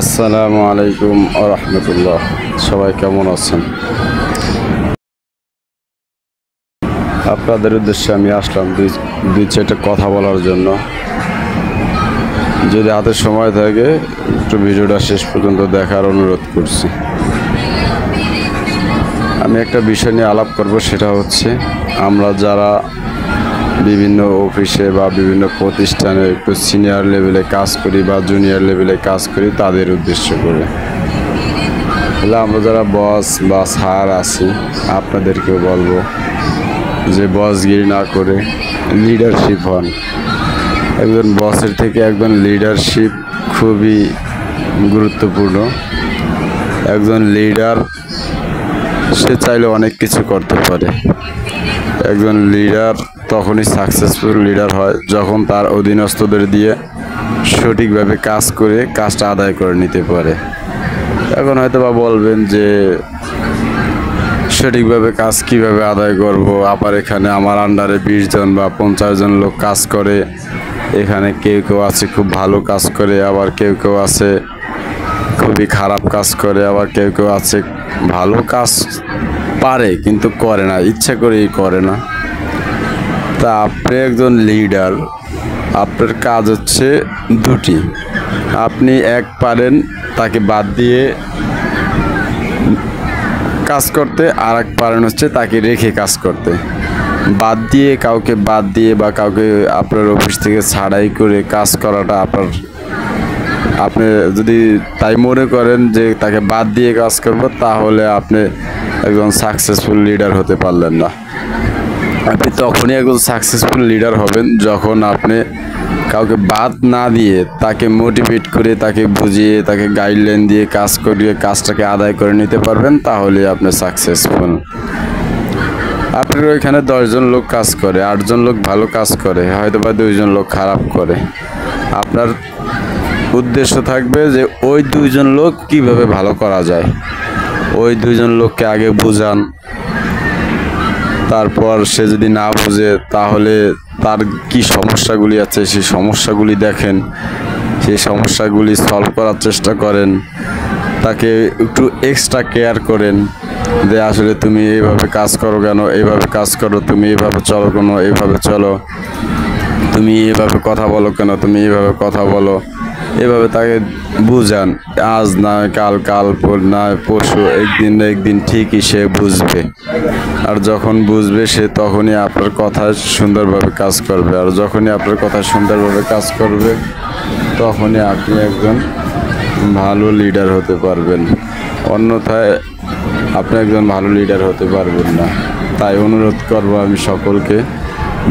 আসসালামু আলাইকুম ওয়া রাহমাতুল্লাহ। সবাই কেমন আছেন? আপনাদের উদ্দেশ্যে আমি আসলাম দুই চারটা কথা বলার জন্য। যদি হাতে সময় থাকে একটু ভিডিওটা শেষ পর্যন্ত দেখার অনুরোধ করছি। আমি একটা বিষয় নিয়ে আলাপ করব, সেটা হচ্ছে আমরা যারা বিভিন্ন অফিসে বা বিভিন্ন প্রতিষ্ঠানে একটু সিনিয়র লেভেলে কাজ করি বা জুনিয়র লেভেলে কাজ করি, তাদের উদ্দেশ্য করে তাহলে আমরা যারা বস বা স্যার আছি আপনাদেরকেও বলবো যে বসগিরি না করে লিডারশিপ হন। একজন বসের থেকে একজন লিডারশিপ খুবই গুরুত্বপূর্ণ। একজন লিডার সে চাইলে অনেক কিছু করতে পারে। একজন লিডার তখনই সাকসেসফুল লিডার হয় যখন তার অধীনস্থদের দিয়ে সঠিকভাবে কাজ করে কাজটা আদায় করে নিতে পারে। এখন হয়তো বা বলবেন যে সঠিকভাবে কাজ কিভাবে আদায় করব, আবার এখানে আমার আন্ডারে 20 জন বা 50 জন লোক কাজ করে, এখানে কেউ কেউ আছে খুব ভালো কাজ করে, আবার কেউ কেউ আছে খুবই খারাপ কাজ করে, আবার কেউ কেউ আছে ভালো কাজ পারে কিন্তু করে না, ইচ্ছা করেই করে না। তা আপনি একজন লিডার, আপনার কাজ হচ্ছে দুটি। আপনি এক পারেন তাকে বাদ দিয়ে কাজ করতে, আর এক পারেন হচ্ছে তাকে রেখে কাজ করতে। বাদ দিয়ে কাউকে বাদ দিয়ে বা কাউকে আপনার অফিস থেকে ছাড়াই করে কাজ করাটা আপনি যদি তাই মনে করেন যে তাকে বাদ দিয়ে কাজ করবো, তাহলে আপনি একজন সাকসেসফুল লিডার হতে পারলেন না। আপনি তখনই একজন সাকসেসফুল লিডার হবেন যখন আপনি কাউকে বাদ না দিয়ে তাকে মোটিভেট করে, তাকে বুঝিয়ে, তাকে গাইডলাইন দিয়ে কাজ করিয়ে কাজটাকে আদায় করে নিতে পারবেন, তাহলে আপনি সাকসেসফুল। আপনার ওইখানে 10 জন লোক কাজ করে, 8 জন লোক ভালো কাজ করে, হয়তো বা 2 জন লোক খারাপ করে। আপনার উদ্দেশ্য থাকবে যে ওই 2 জন লোক কিভাবে ভালো করা যায়। ওই 2 জন লোককে আগে বুঝান, তারপর সে যদি না বুঝে তাহলে তার কি সমস্যাগুলি আছে সেই সমস্যাগুলি দেখেন, সেই সমস্যাগুলি সলভ করার চেষ্টা করেন। তাকে একটু এক্সট্রা কেয়ার করেন যে আসলে তুমি এইভাবে কাজ করো কেন, এইভাবে কাজ করো, তুমি এইভাবে চলো কেন, এইভাবে চলো, তুমি এইভাবে কথা বলো কেন, তুমি এইভাবে কথা বলো। এভাবে তাকে বুঝান। আজ না কাল, কাল না পরশু, একদিন না একদিন ঠিকই সে বুঝবে। আর যখন বুঝবে সে তখনই আপনার কথা সুন্দরভাবে কাজ করবে। আর যখনই আপনার কথা সুন্দরভাবে কাজ করবে তখনই আপনি একজন ভালো লিডার হতে পারবেন। অন্যথায় আপনি একজন ভালো লিডার হতে পারবেন না। তাই অনুরোধ করবো আমি সকলকে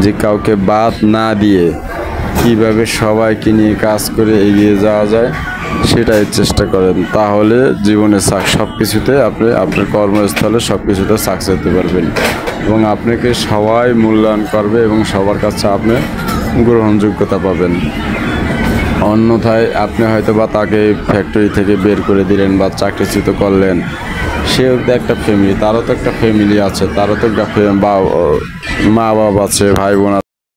যে কাউকে বাদ না দিয়ে কীভাবে সবাইকে নিয়ে কাজ করে এগিয়ে যাওয়া যায় সেটাই চেষ্টা করেন। তাহলে জীবনে সব কিছুতে আপনি আপনার কর্মস্থলে সব কিছুতে সাকসেস হতে পারবেন এবং আপনাকে সবাই মূল্যায়ন করবে এবং সবার কাছে আপনি গ্রহণযোগ্যতা পাবেন। অন্যথায় আপনি হয়তো বা তাকে ফ্যাক্টরি থেকে বের করে দিলেন বা চাকরিচ্যুত করলেন, সেও তো একটা ফ্যামিলি, তারও তো একটা ফ্যামিলি আছে, তারও তো একটা মা বাবা আছে, ভাই বোন